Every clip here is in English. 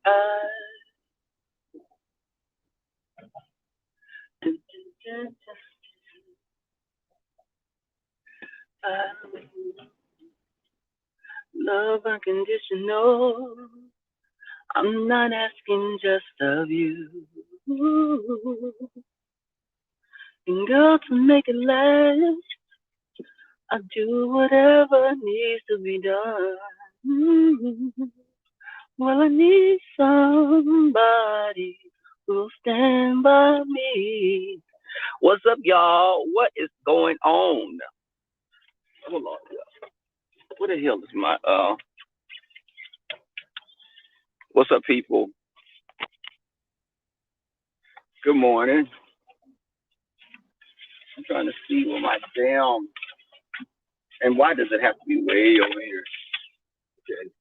Uh, dun, dun, love unconditional. I'm not asking just of you. And girl, to make it last, I'll do whatever needs to be done. Well, I need somebody who'll stand by me. What's up, y'all? What is going on? Hold on, y'all. What the hell is my What's up, people? Good morning. I'm trying to see where my damn and why does it have to be way over here? Okay.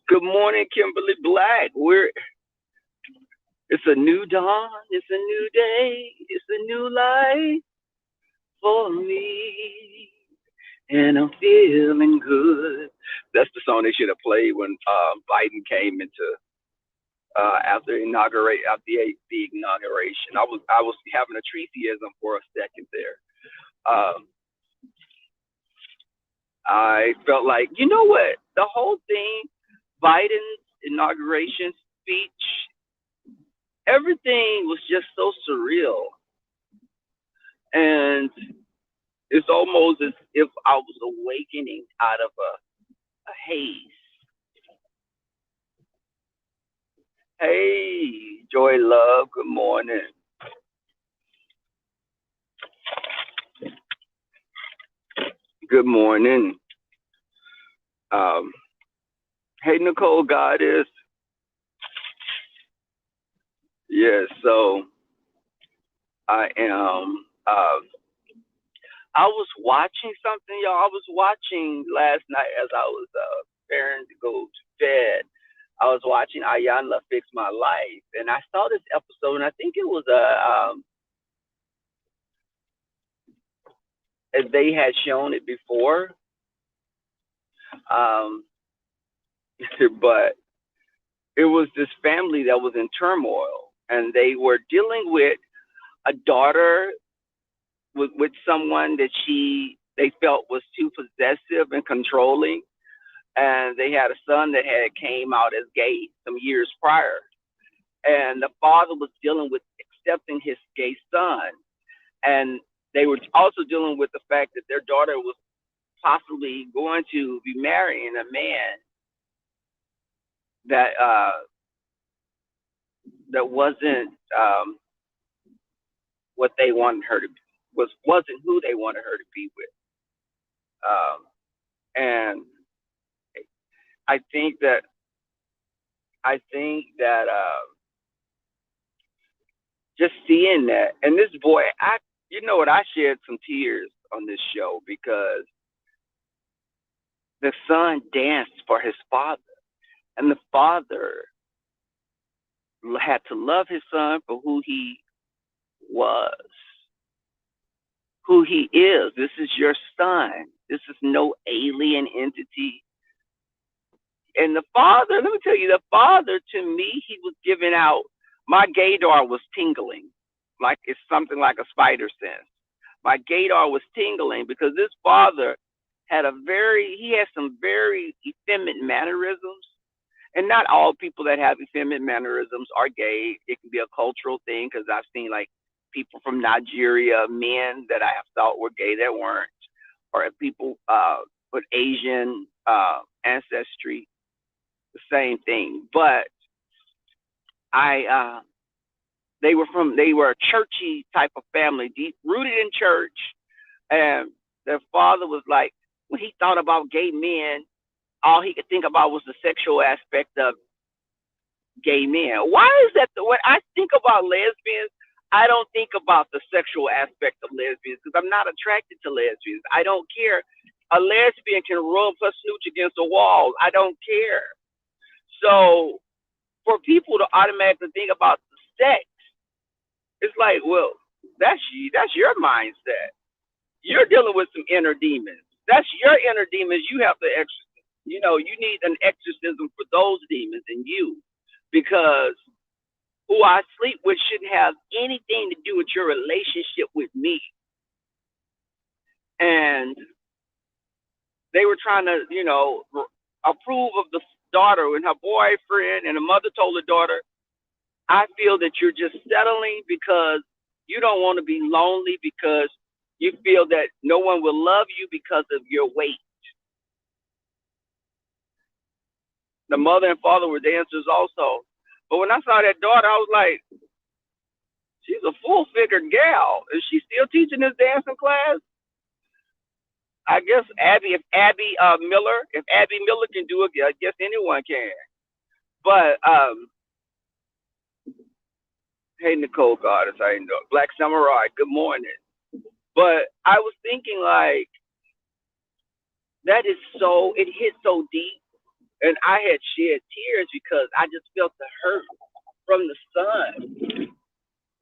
Good morning, Kimberly Black. It's a new dawn. It's a new day. It's a new life for me. And I'm feeling good. That's the song they should have played when Biden came into after the inauguration. I was having a treatheism for a second there. Um, I felt like, you know what, the whole thing, Biden's inauguration speech, everything was just so surreal, and it's almost as if I was awakening out of a haze. Hey, Joy Love, good morning. Good morning. Um, hey, Nicole Goddess. Yeah, so I am. I was watching something, y'all. I was watching last night as I was preparing to go to bed. I was watching Ayanla Fix My Life, and I saw this episode, and I think it was they had shown it before, um, but it was this family that was in turmoil, and they were dealing with a daughter with someone that they felt was too possessive and controlling, and they had a son that had came out as gay some years prior, and the father was dealing with accepting his gay son, and they were also dealing with the fact that their daughter was possibly going to be marrying a man that that wasn't what they wanted her to be, wasn't who they wanted her to be with. And I think that just seeing that, and this boy, you know what, I shared some tears on this show because the son danced for his father, and the father had to love his son for who he was, who he is. This is your son. This is no alien entity. And the father, let me tell you, the father, to me, he was giving out, my gaydar was tingling, like it's something like a spider sense. My gaydar was tingling because this father he has some very effeminate mannerisms. And not all people that have effeminate mannerisms are gay. It can be a cultural thing because I've seen like people from Nigeria, men that I have thought were gay that weren't, or people with Asian ancestry, the same thing. But I they were a churchy type of family, deep rooted in church, and their father was like, when he thought about gay men, all he could think about was the sexual aspect of gay men. Why is that? When I think about lesbians, I don't think about the sexual aspect of lesbians because I'm not attracted to lesbians. I don't care. A lesbian can rub her snooch against a wall. I don't care. So for people to automatically think about the sex, it's like, well, that's your mindset. You're dealing with some inner demons. That's your inner demons. You have to exorcise. You need an exorcism for those demons in you, because who I sleep with shouldn't have anything to do with your relationship with me. And they were trying to, approve of the daughter and her boyfriend, and the mother told the daughter, I feel that you're just settling because you don't want to be lonely, because you feel that no one will love you because of your weight. The mother and father were dancers also. But when I saw that daughter, I was like, she's a full-figured gal. Is she still teaching this dancing class? I guess if Abby Miller can do it, I guess anyone can. But hey, Nicole Goddess, how you doing? Black Samurai, good morning. But I was thinking, like, that is so, it hit so deep, and I had shed tears because I just felt the hurt from the son.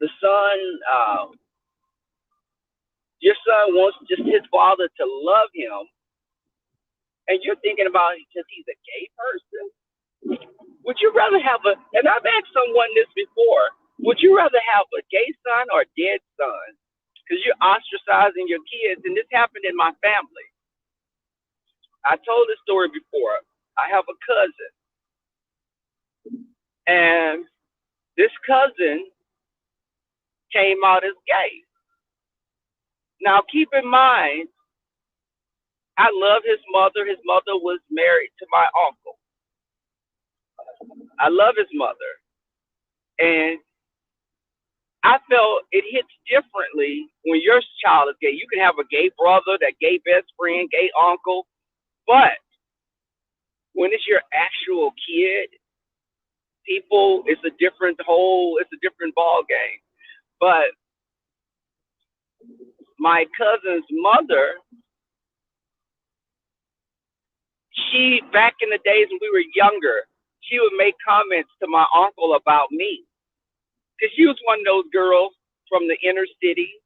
The son, your son wants just his father to love him, and you're thinking about because he's a gay person. Would you rather have and I've asked someone this before, would you rather have a gay son or a dead son? Because you're ostracizing your kids, and this happened in my family. I told this story before. I have a cousin, and this cousin came out as gay. Now, keep in mind, I love his mother. His mother was married to my uncle. I love his mother. And I felt it hits differently when your child is gay. You can have a gay brother, that gay best friend, gay uncle, but when it's your actual kid, it's a different ball game. But my cousin's mother, she, back in the days when we were younger, she would make comments to my uncle about me. Because she was one of those girls from the inner city.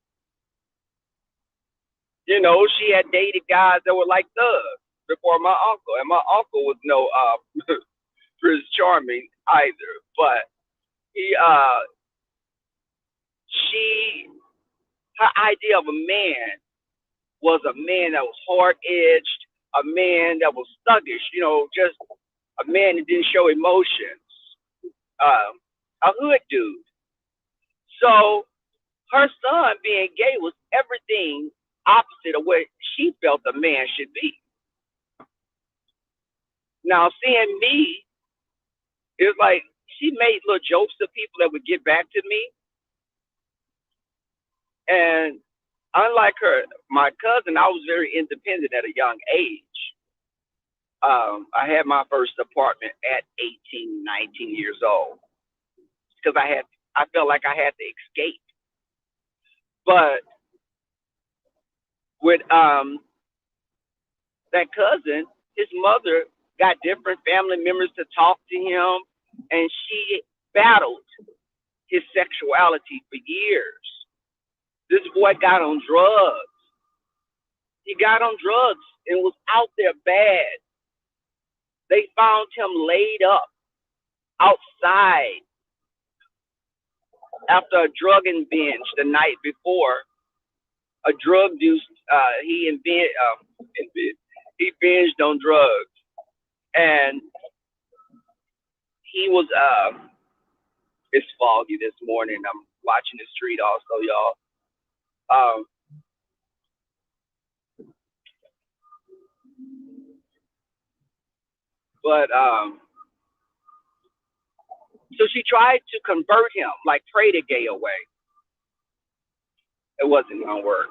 She had dated guys that were like thugs before my uncle. And my uncle was no Prince Charming either. But her idea of a man was a man that was hard-edged, a man that was thuggish, just a man that didn't show emotions, a hood dude. So her son being gay was everything opposite of what she felt a man should be. Now, seeing me, it was like she made little jokes to people that would get back to me. And unlike my cousin, I was very independent at a young age. I had my first apartment at 18, 19 years old because I felt like I had to escape. But with that cousin, his mother got different family members to talk to him, and she battled his sexuality for years. This boy got on drugs. He got on drugs and was out there bad. They found him laid up outside after a drugging binge the night before. A drug use, he binged on drugs, and he was. It's foggy this morning. I'm watching the street also, y'all. But so she tried to convert him, like pray the gay away. It wasn't gonna work.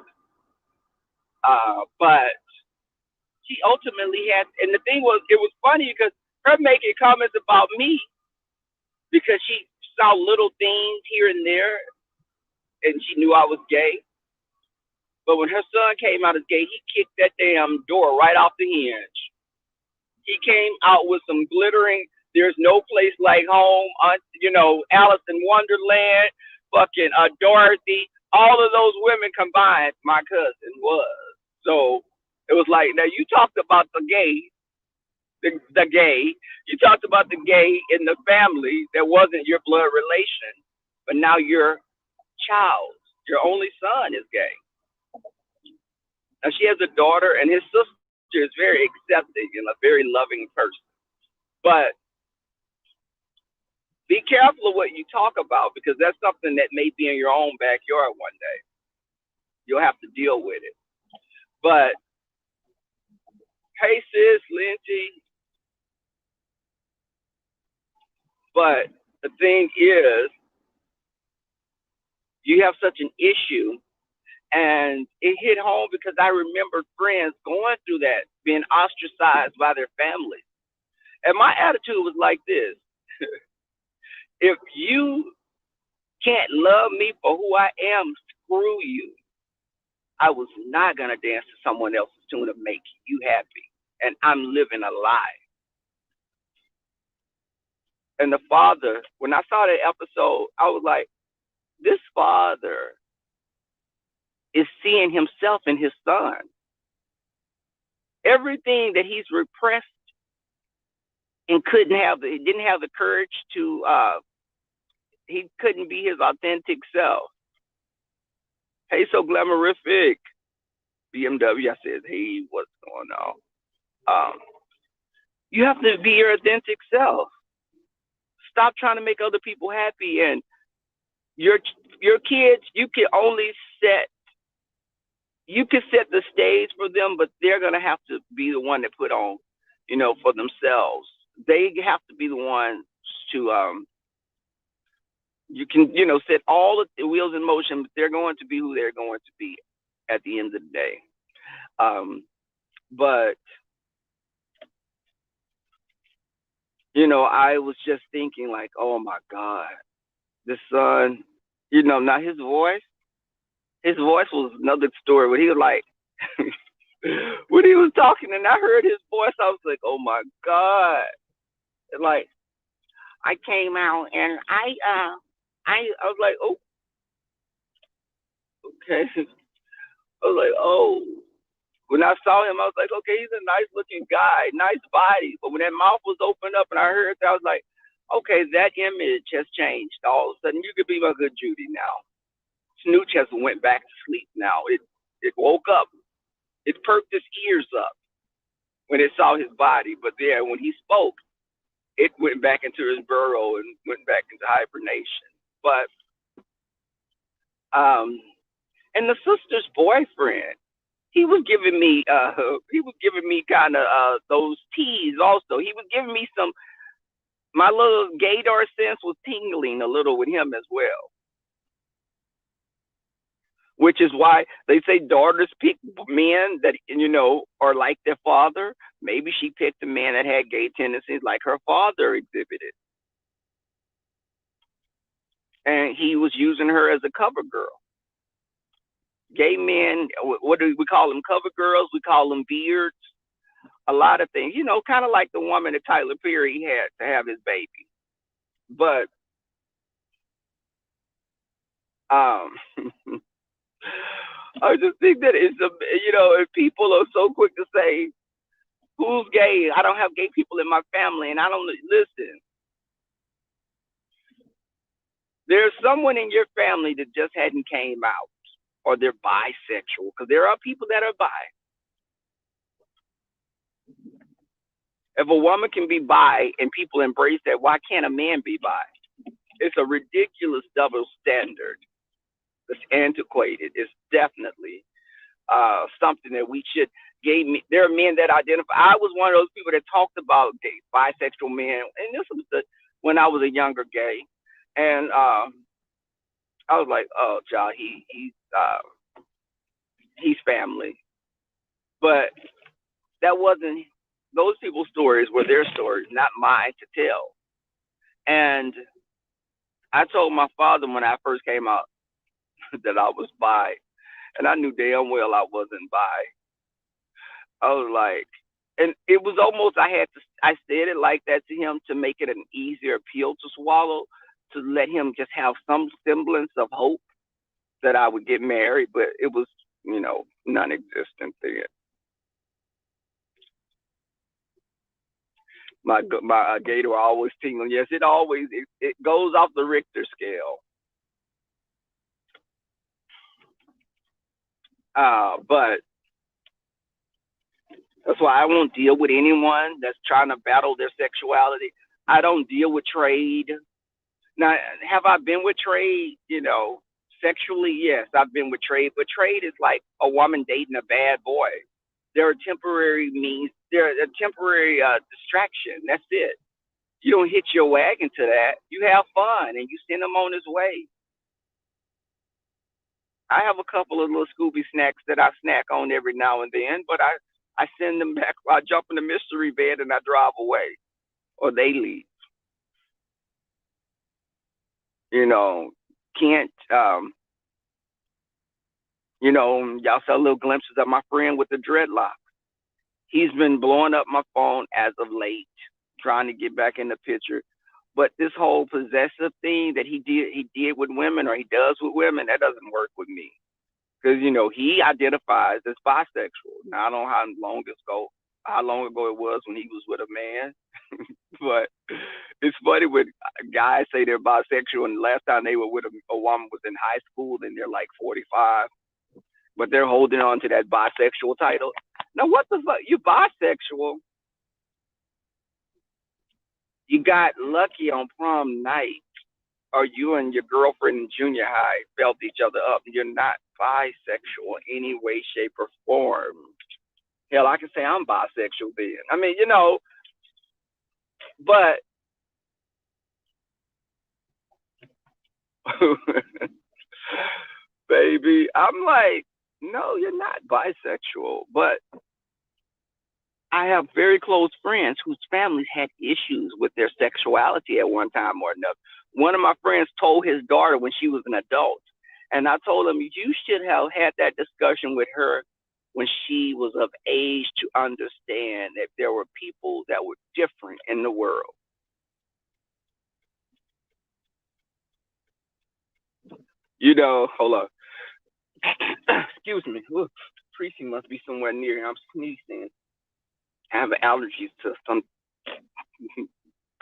But she ultimately had, and the thing was, it was funny because her making comments about me because she saw little things here and there, and she knew I was gay. But when her son came out as gay, he kicked that damn door right off the hinge. He came out with some glittering, there's no place like home, Alice in Wonderland, fucking Dorothy, all of those women combined, my cousin was. So it was like, now you talked about the gays, the gay. You talked about the gay in the family that wasn't your blood relation, but now your child, your only son is gay. Now she has a daughter, and his sister is very accepting and a very loving person. But be careful of what you talk about because that's something that may be in your own backyard one day. You'll have to deal with it. But hey, sis, Lindsay. But the thing is, you have such an issue, and it hit home because I remember friends going through that, being ostracized by their families. And my attitude was like this: if you can't love me for who I am, screw you. I was not gonna dance to someone else's tune to make you happy, and I'm living a lie. And the father, when I saw that episode, I was like, this father is seeing himself in his son. Everything that he's repressed and he didn't have the courage to, he couldn't be his authentic self. Hey, so glamorific. BMW, I said, hey, what's going on? You have to be your authentic self. Stop trying to make other people happy. And your kids, you can set the stage for them, but they're going to have to be the one that put on, for themselves. They have to be the ones to, you can, set all the wheels in motion, but they're going to be who they're going to be at the end of the day. But, I was just thinking like, oh my God, this son, now his voice was another story when he was like, when he was talking and I heard his voice, I was like, oh my God. And like, I came out and I was like, oh, okay. I was like, oh. When I saw him, I was like, okay, he's a nice looking guy, nice body. But when that mouth was opened up and I heard that, I was like, okay, that image has changed. All of a sudden, you could be my good Judy now. Snooch has went back to sleep now. It woke up. It perked its ears up when it saw his body. But there, when he spoke, it went back into his burrow and went back into hibernation. But, and the sister's boyfriend, he was giving me kind of those teas also. He was giving me my little gaydar sense was tingling a little with him as well. Which is why they say daughters pick men that, are like their father. Maybe she picked a man that had gay tendencies like her father exhibited. And he was using her as a cover girl. Gay men, what do we call them? Cover girls. We call them beards. A lot of things, kind of like the woman that Tyler Perry had to have his baby. But I just think that if people are so quick to say, who's gay? I don't have gay people in my family, and I don't listen. There's someone in your family that just hadn't came out. Or they're bisexual, because there are people that are bi. If a woman can be bi and people embrace that, why can't a man be bi? It's a ridiculous double standard. It's antiquated. It's definitely something that we should. There are men that identify. I was one of those people that talked about gay, bisexual men, and this was when I was a younger gay, and I was like, oh, child, he's family. But that wasn't, those people's stories were their stories, not mine to tell. And I told my father when I first came out that I was bi, and I knew damn well I wasn't bi. I was like, and it was almost, I said it like that to him to make it an easier pill to swallow, to let him just have some semblance of hope that I would get married, but it was, non-existent then. my gator always tingling. Yes, it goes off the Richter scale. But that's why I won't deal with anyone that's trying to battle their sexuality. I don't deal with trade. Now, have I been with trade? Sexually, yes, I've been with trade. But trade is like a woman dating a bad boy. They're a temporary means. They're a temporary distraction. That's it. You don't hitch your wagon to that. You have fun and you send him on his way. I have a couple of little Scooby snacks that I snack on every now and then, but I send them back. I jump in the mystery bed and I drive away, or they leave. You know, can't y'all saw little glimpses of my friend with the dreadlocks. He's been blowing up my phone as of late, trying to get back in the picture. But this whole possessive thing that he did with women, or he does with women, that doesn't work with me. Because he identifies as bisexual. Now I don't know how long ago it was when he was with a man, but it's funny when guys say they're bisexual, and the last time they were with a woman was in high school, and they're like 45, but they're holding on to that bisexual title. Now what the fuck? You bisexual? You got lucky on prom night, or you and your girlfriend in junior high felt each other up. You're not bisexual in any way, shape, or form. Hell, I can say I'm bisexual then. I mean, but baby, I'm like, no, you're not bisexual. But I have very close friends whose families had issues with their sexuality at one time or another. One of my friends told his daughter when she was an adult, and I told him, you should have had that discussion with her when she was of age to understand that there were people that were different in the world. Hold on. Excuse me. Look, Tracy must be somewhere near. I'm sneezing. I have allergies to some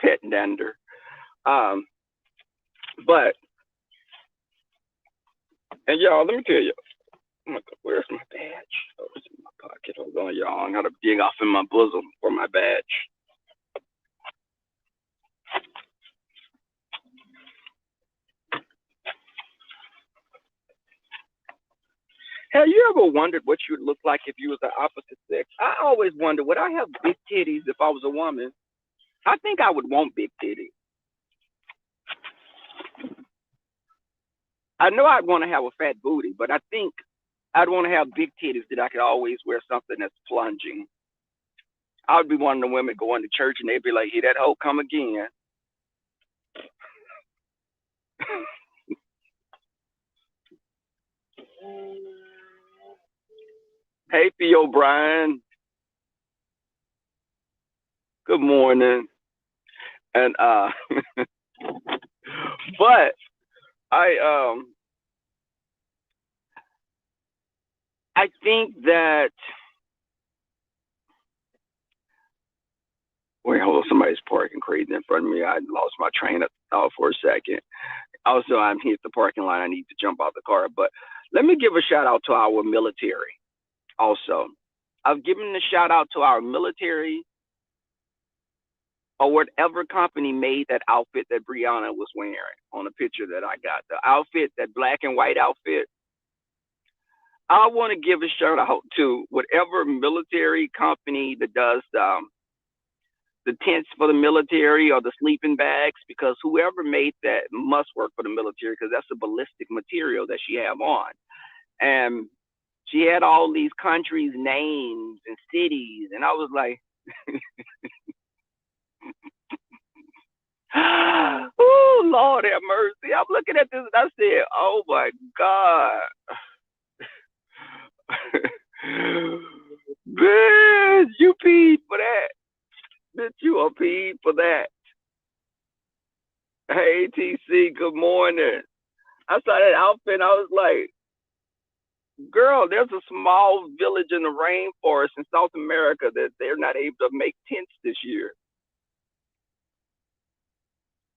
pet dander. Um, but and y'all, let me tell you. Oh my God, where's my badge? Oh, it's in my pocket. Hold on, y'all. I gotta dig off in my bosom for my badge. Have you ever wondered what you'd look like if you was the opposite sex? I always wonder, would I have big titties if I was a woman? I think I would want big titties. I know I'd want to have a fat booty, but I think I'd want to have big titties that I could always wear something that's plunging. I would be one of the women going to church and they'd be like, "Here that hoe come again." Hey, Theo O'Brien. Good morning. And but I I think that wait, hold on, somebody's parking crazy in front of me. I lost my train of thought for a second. Also, I'm here at the parking lot. I need to jump out the car. But let me give a shout out to our military. Also, I've given a shout out to our military, or whatever company made that outfit that Brianna was wearing on the picture that I got. The outfit, that black and white outfit. I want to give a shout out to whatever military company that does the tents for the military or the sleeping bags, because whoever made that must work for the military, because that's a ballistic material that she have on. And she had all these countries' names and cities, and I was like, oh, Lord have mercy. I'm looking at this and I said, oh my God. Bitch, you peed for that. Bitch, you are peed for that. Hey, TC, good morning. I saw that outfit and I was like, girl, there's a small village in the rainforest in South America that they're not able to make tents this year.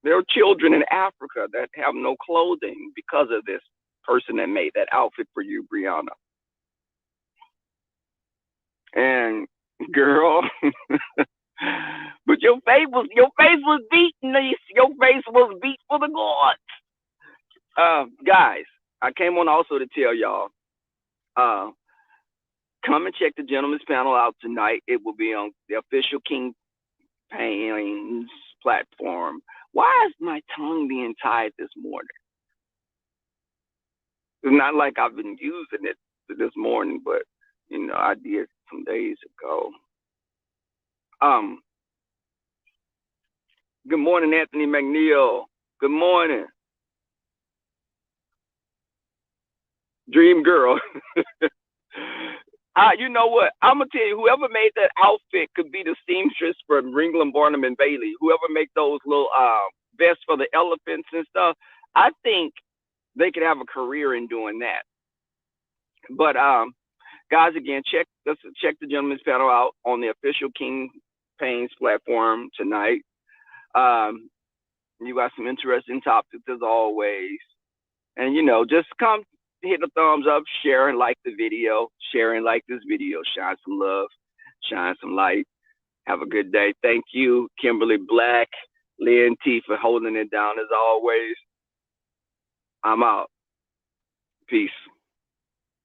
There are children in Africa that have no clothing because of this person that made that outfit for you, Brianna. And girl, but your face was beaten. Your face was beat for the gods. Guys, I came on also to tell y'all. Uh, come and check the gentleman's panel out tonight. It will be on the official King Pain's platform. Why is my tongue being tied this morning? It's not like I've been using it this morning, but I did some days ago. Um, Good morning, Anthony McNeil. Good morning, Dream Girl. You know what? I'm gonna tell you, whoever made that outfit could be the seamstress for Ringling Barnum and Bailey. Whoever make those little vests for the elephants and stuff, I think they could have a career in doing that. But guys, again, let's check the gentleman's panel out on the official King Pain's platform tonight. You got some interesting topics as always, and just come hit a thumbs up, share and like the video, share and like this video, shine some love, shine some light. Have a good day. Thank you, Kimberly Black, Lynn T, for holding it down as always. I'm out. Peace.